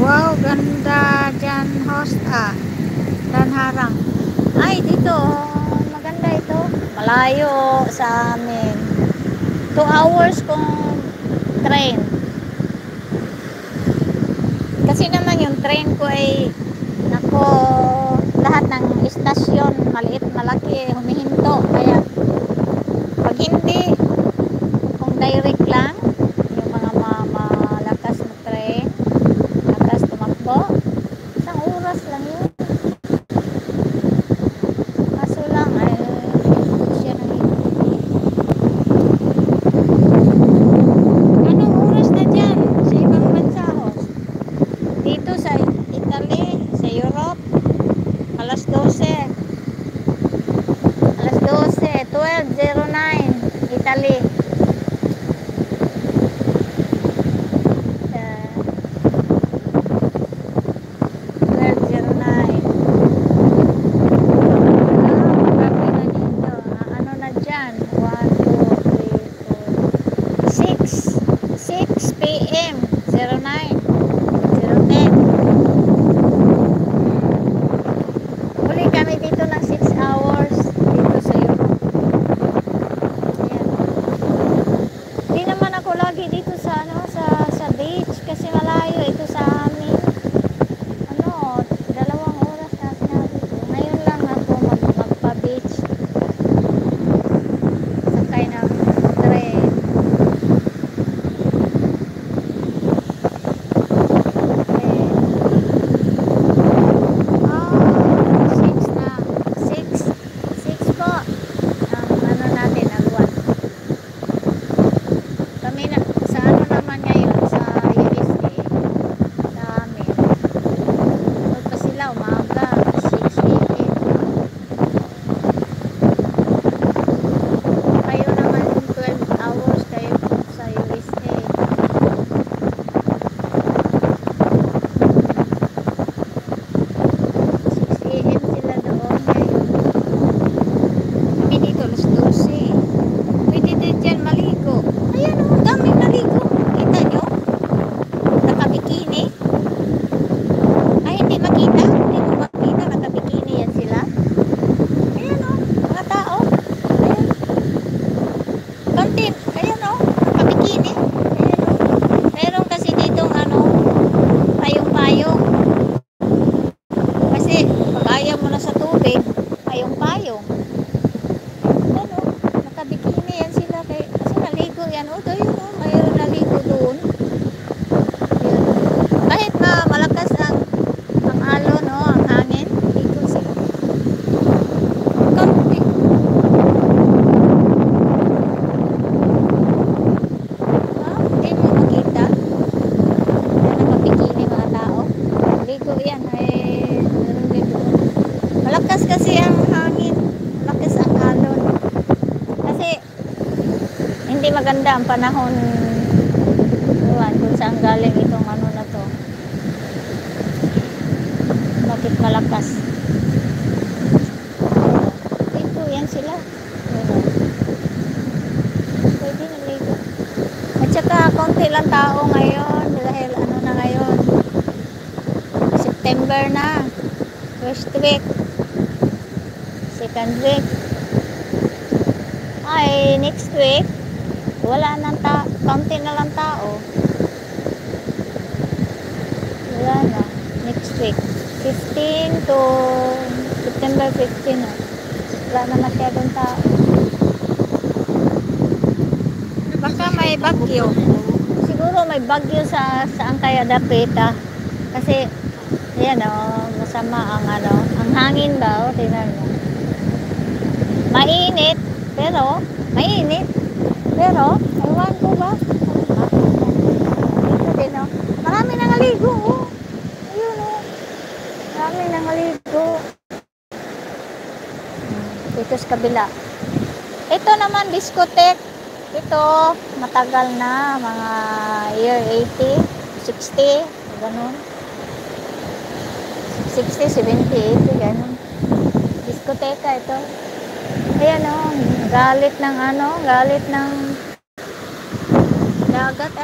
Wow, ganda dyan, host Dan Harang. Ay, dito, maganda ito. Malayo sa amin. 2 hours kung train. Kasi naman yung train ko ay, nako, lahat ng istasyon, maliit, malaki, humihinto. Kaya, pag hindi, kung direct lang, yung mga malakas na train, lakas tumakbo, 1 oras lang yun. Kaso lang, ay, siya nang anong oras na dyan sa ibang bansa, host? Dito sa Italy, sa Europe, alas 12. Alas 12, 12:09, Italy. Uh, 12:09. Grabe na dito. Ano na dyan? 1, 2, 3, 4, 6 p.m. 09, 010. Uli kami dito ng 6 hours dito sa Europe. Ayan. Di naman ako lagi dito sa sa beach kasi malayo ito sa amin. 2 oras na sinabi ko. Ngayon lang ako magpa-beach. Sakay ng train. Six na. Six po. Ang natin, agwan. Kami na, sa naman ngayon, sa USA, sa amin. Huwag pa sila, umaga, 6 a.m. Kayo naman 12 hours kayo sa USA. 6 a.m. sila doon ngayon. Kami dito, alas 12. Pwede din dyan maligo. Ayan o, daming naligo. Kita nyo? Nakabikini. Ay, hindi makita. Hindi mo makita. Nakabikini yan sila. Ayan o, mga tao. Ayan. Content. Ayan o, nakabikini. Ayan o. Meron kasi ditong payong-payong. Kasi, pag ayaw mo na sa tubig, payong-payong. Ayan o, nakabikini yan sila. Kasi naligo yan o. Ayun o, mayroon naligo doon. Ayan. Kahit na malakas ang alon o, ang hangin, ligo sila. Kampi. Hindi mo makita. Ayan, nakabikini mga tao. Ligo yan. Meron din doon. Malakas kasi ang hangin. Malakas ang alon. Kasi, hindi maganda ang panahon. Kung saan galing itong na to. Bakit malakas? Dito, yan sila. Pwede naligo. At saka, konti lang tao ngayon. Dahil na ngayon. September na. First week. Second week. Ay, next week. Wala nang konti na lang tao. Wala na. Next week. 15 to September 15 na. Wala na masyadong tao. Baka may bagyo. Siguro may bagyo saan kaya dapit Kasi, yan masama ang ang hangin ba tingnan mo. Mainit, pero ewan ko ba? Dito din marami nang naligo ayun marami nang naligo dito sa kabila. Ito naman discotheque. Ito matagal na, mga year 80, 60, ganun. 60, 70, 80, ganun. Diskoteka ito. Ayan galit ng dagat